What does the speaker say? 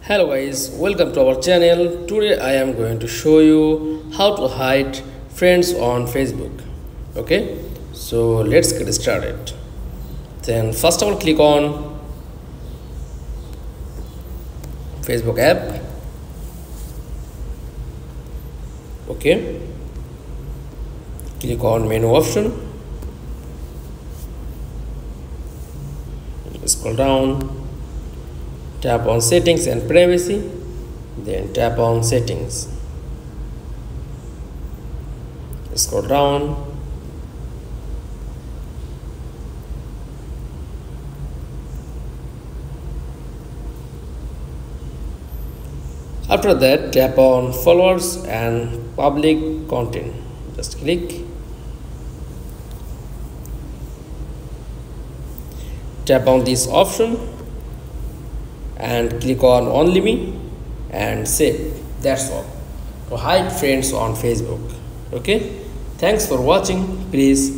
Hello guys, welcome to our channel. Today I am going to show you how to hide friends on Facebook. Okay, so let's get started. Then first I will click on Facebook app. Okay, click on menu option, scroll down, tap on settings and privacy, then tap on settings, scroll down, after that tap on followers and public content, just click, tap on this option and click on only me and save. That's all to hide friends on Facebook. Okay, thanks for watching. Please